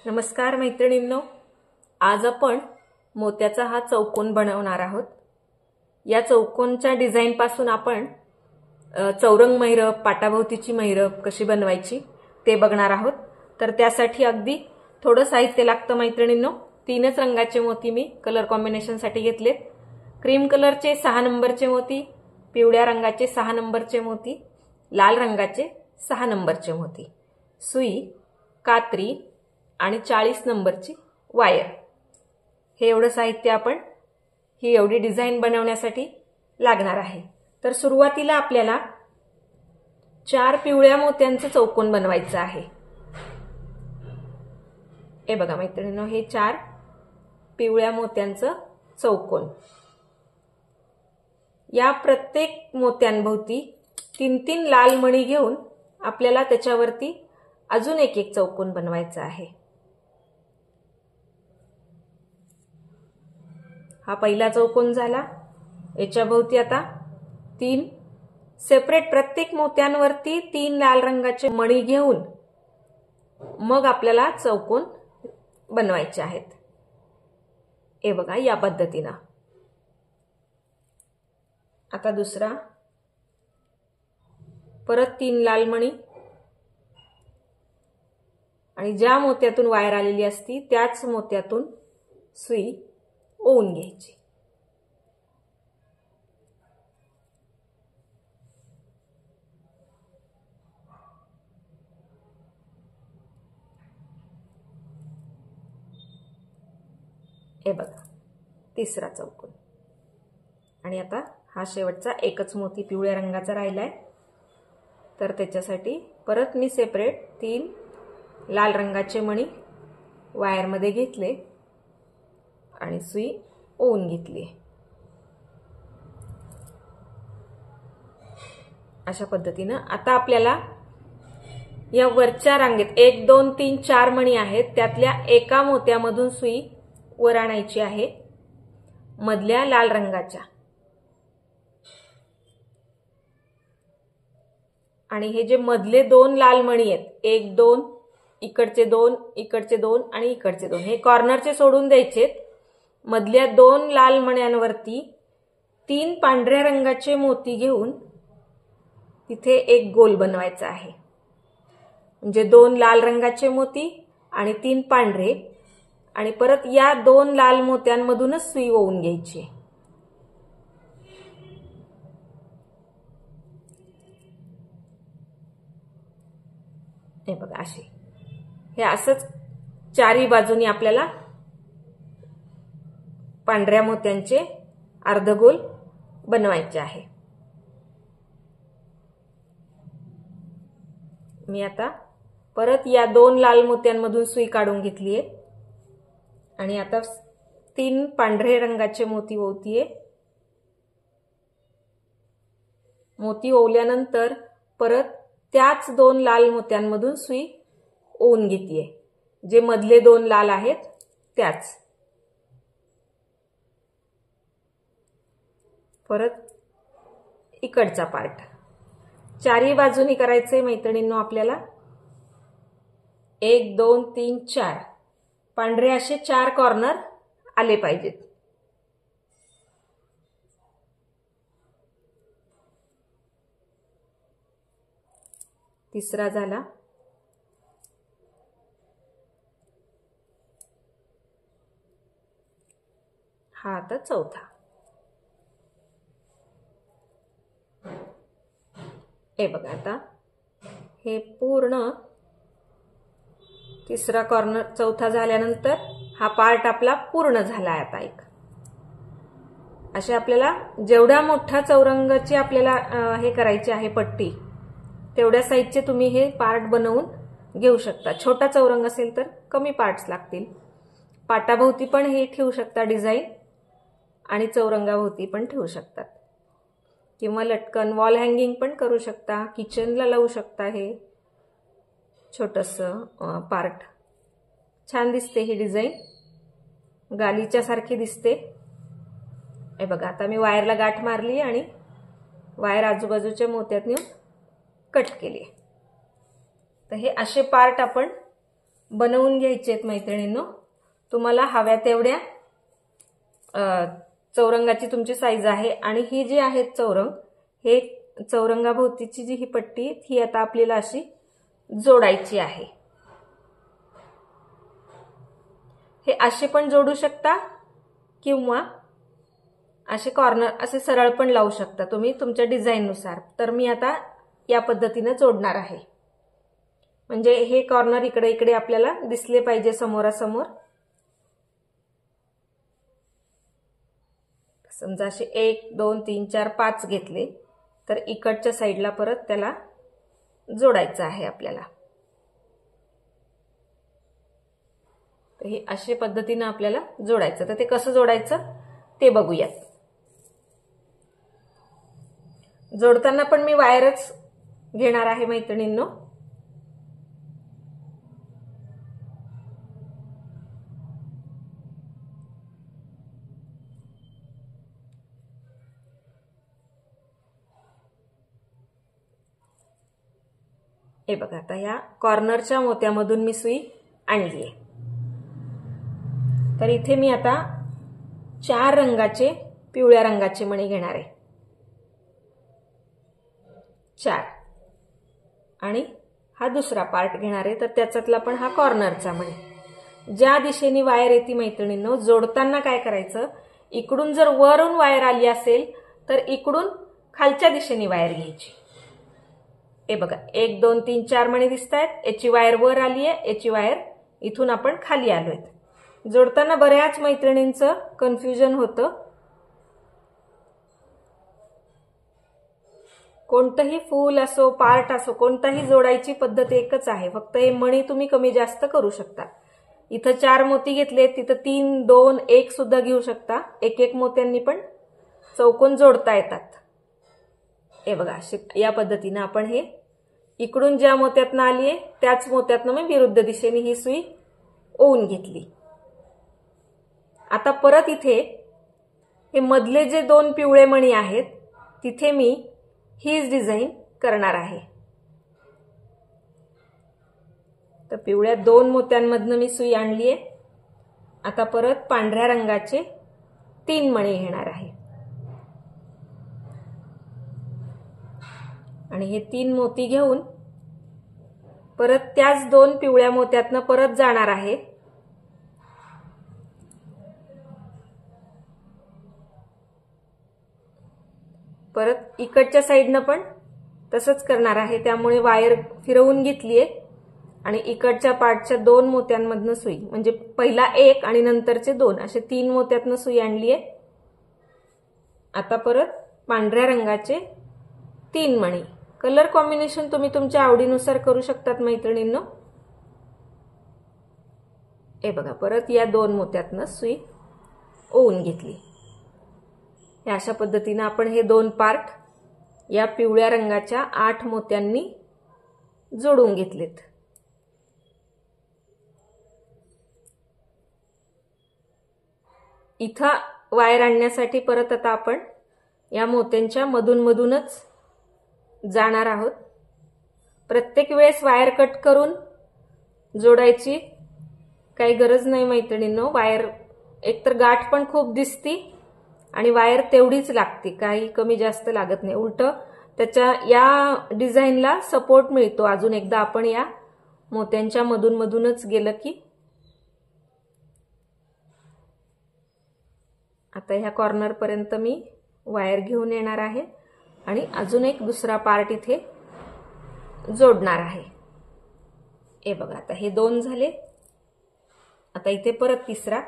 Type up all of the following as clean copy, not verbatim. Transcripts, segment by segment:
नमस्कार मैत्रिणींनो, आज आपण मोत्याचा हा चौकोन बनवणार आहोत। या चौकोनच्या डिझाइन पासून आपण चौरंग मैरप, पाटाभोवतीची मैरप कशी बनवायची ते बघणार आहोत। तर त्यासाठी अगदी थोडं साहित्य लागतं मैत्रिणींनो। 3च रंगाचे मोती मी कलर कॉम्बिनेशन साठी घेतलेत। क्रीम कलरचे 6 नंबरचे मोती, पिवळ्या रंगाचे 6 नंबरचे मोती, लाल रंगाचे 6 नंबरचे मोती, सुई, कात्री आणि 40 नंबरची वायर। हे एवढं साहित्य आपण ही एवढी डिझाइन बनवण्यासाठी लागणार आहे। तर सुरुवातीला आपल्याला 4 पिवळ्या मोत्यांचं चौकोन बनवायचं आहे। हे बघा मैत्रिणींनो, हे 4 पिवळ्या मोत्यांचं चौकोन। या प्रत्येक मोत्यांभोवती 3-3 लाल मणी घेऊन आपल्याला त्याच्यावरती अजून एक चौकोन बनवायचा आहे। हा पहिला चौकोन झाला। याच्या भोवती आता 3 सेपरेट प्रत्येक मोत्यांवरती 3 लाल रंगाचे मणी घेऊन मग आपल्याला चौकोन बनवायचे आहेत। हे बघा या पद्धतीने। आता दुसरा, परत 3 लाल मणी आणि ज्या मोत्यातून वायर आलेली असती त्याच मोत्यातून सुई ओवून घ्यायची। हे बघा तिसरा चौकोन। आणि आता हा शेवटचा एकच मोती पिवळ्या रंगाचा राहिलाय, तर त्याच्यासाठी परत मी सेपरेट 3 लाल रंगाचे मणी वायर मध्ये घेतले आणि सुई ओवून घेतली। अशा पद्धतीने आता आपल्याला या वरच्या रांगेत 1 2 3 4 मणी आहेत, त्यातल्या एका मोत्यामधून सुई वर आणायची आहे, मधल्या लाल रंगाच्या। आणि हे जे मधले 2 लाल मणी आहेत, 1 2, इकडचे 2, इकडचे 2 आणि इकडचे 2, हे कॉर्नरचे सोडून द्यायचेत। मधल्या 2 लाल मण्यांवरती 3 पांढऱ्या रंगाचे मोती घेऊन तिथे एक गोल बनवायचा आहे। म्हणजे 2 लाल रंगाचे मोती आणि 3 पांढरे, आणि परत या 2 लाल मोत्यांमधूनच सुई ओवून घ्यायची। हे बघा अशी, हे असंच चारी बाजूनी आपल्याला पांढऱ्या मोत्यांचे अर्धगोल बनवायचे आहे। मी आता परत या 2 लाल मोत्यांमधून सुई काढून घेतलीये आणि आता 3 पांढरे रंगाचे मोती ओवतीये। मोती ओवल्यानंतर परत त्याच 2 लाल मोत्यांमधून सुई ओवून घेतीये, जे मधले 2 लाल आहेत त्याच। परत इकडचा पार्ट चारी बाजूनी करायचे मैत्रिणींनो आपल्याला। 1 2 3 4 पांढरे असे 4 कॉर्नर आले पाहिजेत। तिसरा झाला। हा आता चौथा। हे बघा आता हे पूर्ण तिसरा कॉर्नर चौथा झाल्यानंतर हा पार्ट आपला पूर्ण झाला आहे। आता एक असे आपल्याला जेवढ्या मोठ्या चौरंगाची आपल्याला हे करायची आहे पट्टी, तेवढ्या साइजचे तुम्ही हे पार्ट बनवून घेऊ शकता। छोटा चौरंग असेल तर कमी पार्ट्स लागतील। पाटाभोवती पण हे ठेवू शकता डिझाइन, आणि चौरंगाभोवती पण ठेवू शकतात, किंवा लटकन वॉल हँगिंग पण करू शकता, किचनला लावू शकता। हे छोटंसं पार्ट छान दिसते, ही डिझाइन गालीच्या सारखी दिसते। हे बघा आता मी वायरला गाठ मारली आणि वायर आजूबाजूच्या मोत्यात नेऊन कट केली। तर हे असे पार्ट आपण बनवून घ्यायचे आहेत मैत्रिणींनो. तुम्हाला हव्या तेवढ्या चौरंगाची तुमची साईज आहे. आणि ही जी आहेत चौरंग, हे चौरंगाभोवतीची जी ही पट्टी ही आता आपल्याला अशी जोडायची आहे. हे असे पण जोडू शकता किंवा असे कॉर्नर असे सरळ पण लावू शकता तुम्ही तुमच्या डिझाईननुसार. तर मी आता या पद्धतीने जोडणार आहे. म्हणजे हे कॉर्नर इकडे इकडे आपल्याला दिसले पाहिजे समोरासमोर. समजा असे 1 2 3 4 5 घेतले तर इकडच्या साईडला परत त्याला जोडायचं आहे आपल्याला. तर हे अशा पद्धतीने आपल्याला जोडायचं. तर ते कसं जोडायचं ते बघूयात. जोडताना पण मी वायरच घेणार आहे मैत्रिणींनो. हे बघा, आता या कॉर्नरच्या मोत्यामधून मी सुई आणली आहे. तर इथे मी आता 4 रंगाचे पिवळ्या रंगाचे मणी घेणार आहे. 4 आणि हा दुसरा पार्ट घेणार आहे. तर त्याच्यातला पण हा कॉर्नरचा मणी. ज्या दिशेने वायर येते मैत्रिणींनो, जोडताना काय करायचं, इकडून जर वरून वायर आली असेल तर इकडून खालच्या दिशेने वायर घ्यायची. हे बघा 1 2 3 4 मणी दिसत आहेत. याची वायर वर आली आहे, याची वायर इथून आपण खाली आलोय. जोडताना बऱ्याच मैत्रिणींचं कन्फ्युजन होतं. कोणतंही फूल असो पार्ट असो कोणताही जोडायची पद्धत एकच आहे. फक्त हे मणी तुम्ही कमी जास्त करू शकता. इथं 4 मोती घेतले, तिथं 3 2 1 सुद्धा घेऊ शकता. एक एक मोत्यांनी पण चौकोन जोडता येतात. हे बघा या पद्धतीने आपण हे इकडून ज्या मोत्यातनं आलीये त्याच मोत्यातनं मी विरुद्ध दिशेने ही सुई ओवून घेतली. आता परत इथे हे मधले जे 2 पिवळे मणी आहेत तिथे मी हीच डिझाईन करणार आहे. तर पिवळ्या 2 मोत्यांमधनं मी सुई आणलीये. आता परत पांढऱ्या रंगाचे 3 मणी घेणार आहे आणि हे 3 मोती घेऊन परत त्याच 2 पिवळ्या मोत्यातनं परत जाणार आहे. परत इकडच्या साईडनं पण तसंच करणार आहे. त्यामुळे वायर फिरवून घेतलीये आणि इकडच्या पार्टच्या 2 मोत्यांमधनं सुई, म्हणजे पहिला 1 आणि नंतरचे 2 असे 3 मोत्यातनं सुई आणलीये. आता परत पांढऱ्या रंगाचे 3 मणी. कलर कॉम्बिनेशन तुम्ही तुमच्या आवडीनुसार करू शकतात मैत्रिणींनो. हे बघा परत या 2 मोत्यातनं सुई ओवून घेतली. अशा पद्धतीने आपण हे 2 पार्ट या पिवळ्या रंगाच्या 8 मोत्यांनी जोडून घेतलेत. इथं वायर आणण्यासाठी परत आता आपण या मोत्यांच्या मधून मधूनच जाणार आहोत. प्रत्येक वेळेस वायर कट करून जोडायची काही गरज नाही मैत्रिणींनो. वायर एकतर गाठ पण खूप दिसती आणि वायर तेवढीच लागते, काही कमी जास्त लागत नाही. उलट त्याच्या या डिझाईनला सपोर्ट मिळतो. अजून एकदा आपण या मोत्यांच्या मधून मधूनच गेलं की. आता ह्या कॉर्नर पर्यंत मी वायर घेऊन येणार आहे आणि अजून एक दुसरा पार्ट इथे जोडणार आहे. हे बघा आता हे 2 झाले. आता इथे परत तिसरा.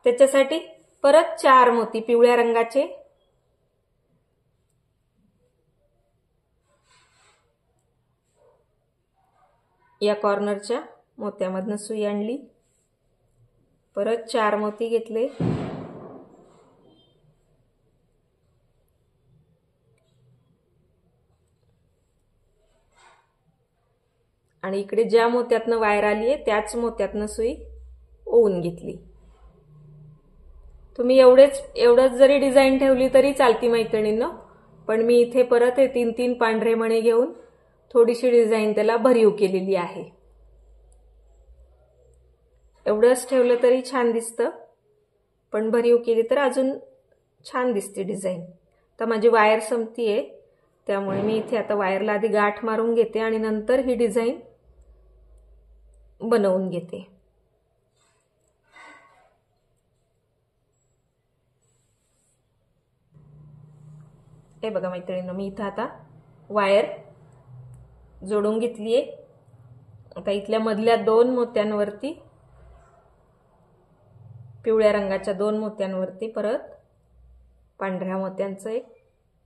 त्याच्यासाठी परत 4 मोती पिवळ्या रंगाचे. या कॉर्नरच्या मोत्यामधनं सुई आणली. परत 4 मोती घेतले. आणि इकडे ज्या मोत्यातनं वायर आलीये त्याच मोत्यातनं सुई ओवून घेतली. तुम्ही एवढंच जरी डिझाईन ठेवली तरी चालती मैत्रिणींनो. पण मी इथे परत हे 3 पांढरे मणी घेऊन थोडीशी डिझाईन त्याला भरीव केलेली आहे. एवढंच ठेवलं तरी छान दिसतं, पण भरीव केली तर अजून छान दिसते डिझाईन. तर माझी वायर संपतीये, त्यामुळे मी इथे आता वायरला आधी गाठ मारून घेते आणि नंतर ही डिझाईन बनवून घेते. हे बघा मैत्रिणींनो, मी इथं आता वायर जोडून घेतलीये. आता इथल्या मधल्या 2 मोत्यांवरती, पिवळ्या रंगाच्या 2 मोत्यांवरती परत पांढऱ्या मोत्यांचं एक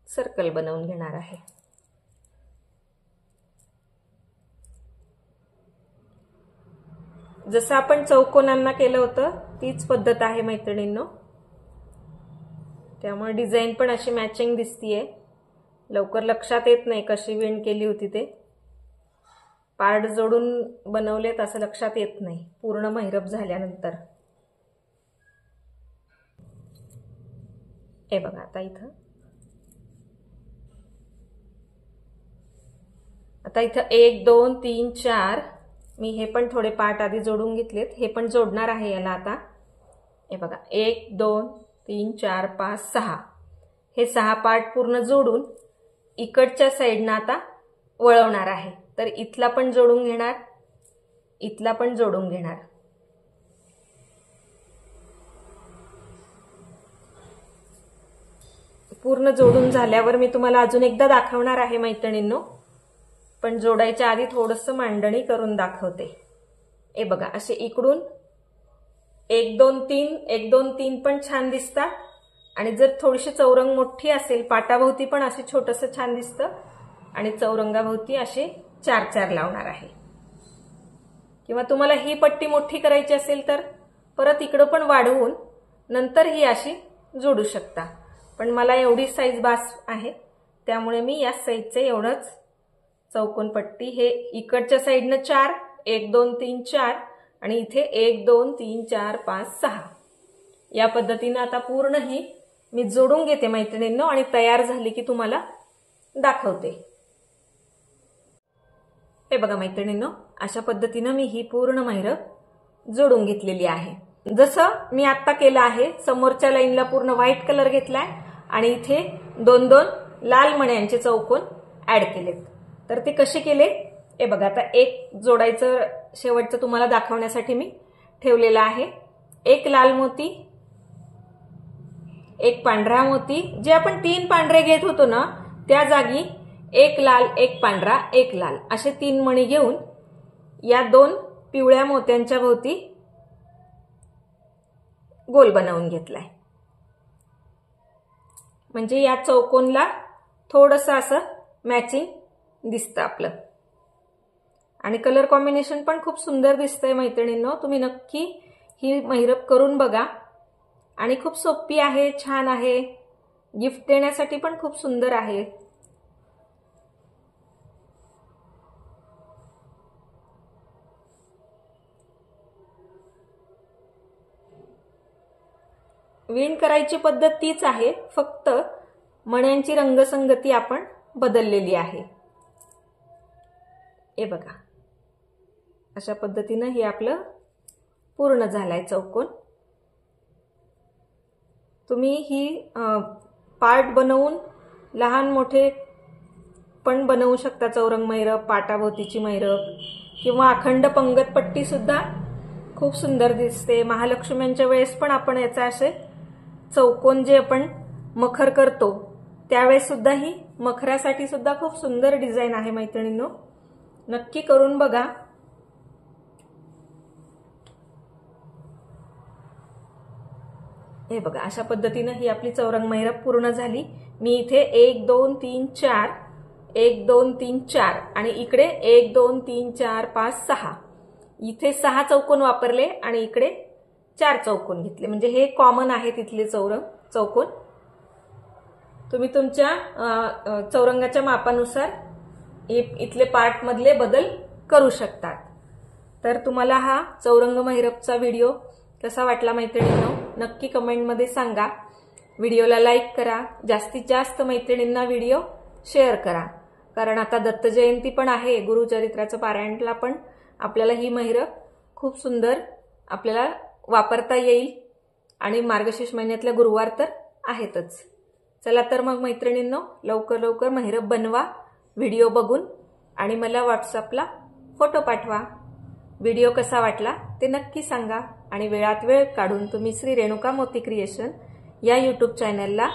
सर्कल बनवून घेणार आहे. जसं आपण चौकोनांना केलं होतं तीच पद्धत आहे मैत्रिणींनो. त्यामुळे डिझाईन पण अशी मॅचिंग दिसतीये. लवकर लक्षात येत नाही कशी विण केली होती ते. पार्ट जोडून बनवलेत असं लक्षात येत नाही पूर्ण महिरप झाल्यानंतर. हे बघा आता इथं 1 2 3 4 मी हे पण थोडे पार्ट आधी जोडून घेतलेत. हे पण जोडणार आहे याला आता. हे बघा 1 2 3 4 5 6 हे 6 पार्ट पूर्ण जोडून इकडच्या साईडनं आता वळवणार आहे. तर इथला पण जोडून घेणार, इथला पण जोडून घेणार. पूर्ण जोडून झाल्यावर मी तुम्हाला अजून एकदा दाखवणार आहे मैत्रिणींनो, पण जोडायच्या आधी थोडंसं मांडणी करून दाखवते. हे बघा असे इकडून 1 2 3 1 2 3 पण छान दिसतात. आणि जर थोडीशी चौरंग मोठी असेल, पाटाभोवती पण असे छोटंसं छान दिसतं. आणि चौरंगाभोवती असे 4 4 लावणार आहे. किंवा तुम्हाला ही पट्टी मोठी करायची असेल तर परत इकडं पण वाढवून नंतर ही अशी जोडू शकता. पण मला एवढी साईज बास आहे, त्यामुळे मी या साईजचे एवढंच चौकोन पट्टी, हे इकडच्या साईडनं 4 1 2 3 4 आणि इथे 1 2 3 4 5 6 या पद्धतीने आता पूर्ण ही मी जोडून घेते मैत्रिणींनो. आणि तयार झाली की तुम्हाला दाखवते. हे बघा मैत्रिणींनो, अशा पद्धतीने मी ही पूर्ण महिरप जोडून घेतलेली आहे. जसं मी आता केलं आहे. समोरच्या लाईनला पूर्ण व्हाईट कलर घेतलाय आणि इथे 2 2 लाल मण्यांचे चौकोन ऍड केलेत. तर ते कसे केले हे बघा. आता एक जोडायचं शेवटचं तुम्हाला दाखवण्यासाठी मी ठेवलेलं आहे. एक लाल मोती, एक पांढरा मोती, जे आपण 3 पांढरे घेत होतो ना त्या जागी एक लाल, एक पांढरा, एक लाल असे 3 मणी घेऊन या 2 पिवळ्या मोत्यांच्या भोवती गोल बनवून घेतलाय. म्हणजे या चौकोनला थोडंसं असं मॅचिंग दिसतं आपलं. आणि कलर कॉम्बिनेशन पण खूप सुंदर दिसतंय मैत्रिणींनो. तुम्ही नक्की ही महिरप करून बघा. आणि खूप सोपी आहे, छान आहे. गिफ्ट देण्यासाठी पण खूप सुंदर आहे. विण करायची पद्धत तीच आहे, फक्त मण्यांची रंगसंगती आपण बदललेली आहे. हे बघा अशा पद्धतीने हे आपलं पूर्ण झालंय चौकोन. तुम्ही ही पार्ट बनवून लहान मोठे पण बनवू शकता. चौरंग महिरप, पाटाभोवतीची महिरप किंवा अखंड पंगत पट्टी सुद्धा खूप सुंदर दिसते. महालक्ष्म्यांच्या वेळेस पण आपण याचा असे चौकोन जे आपण मखर करतो त्यावेळेस सुद्धा ही मखरासाठी सुद्धा खूप सुंदर डिझाईन आहे मैत्रिणींनो. नक्की करून बघा. हे बघा अशा पद्धतीने ही आपली चौरंग महिरप पूर्ण झाली. मी इथे 1 2 3 4 1 2 3 4 आणि इकडे 1 2 3 4 5 6 इथे 6 चौकोन वापरले आणि इकडे 4 चौकोन घेतले. म्हणजे हे कॉमन आहे तिथले चौकोन. तुम्ही तुमच्या चौरंगाच्या मापानुसार इथले पार्ट मधले बदल करू शकतात. तर तुम्हाला हा चौरंग महिरपचा व्हिडिओ कसा वाटला मैत्रिणींनो नक्की कमेंटमध्ये सांगा. व्हिडिओला लाईक करा. जास्तीत जास्त मैत्रिणींना व्हिडिओ शेअर करा. कारण आता दत्त जयंती पण आहे. गुरुचरित्राचं पारायणला पण आपल्याला ही महिरप खूप सुंदर आपल्याला वापरता येईल आणि मार्गशीर्ष महिन्यातल्या गुरुवार तर आहेतच। चला तर मग मैत्रिणींनो, लवकर लवकर महिरप बनवा व्हिडिओ बघून आणि मला व्हॉट्सअपला फोटो पाठवा। व्हिडिओ कसा वाटला ते नक्की सांगा आणि वेळात वेळ काढून तुम्ही श्री रेणुका मोती क्रिएशन या YouTube चॅनलला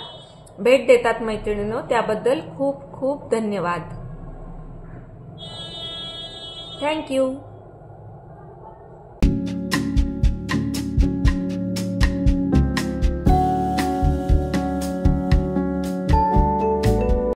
भेट देतात मैत्रिणींनो, त्याबद्दल खूप खूप धन्यवाद। Thank you.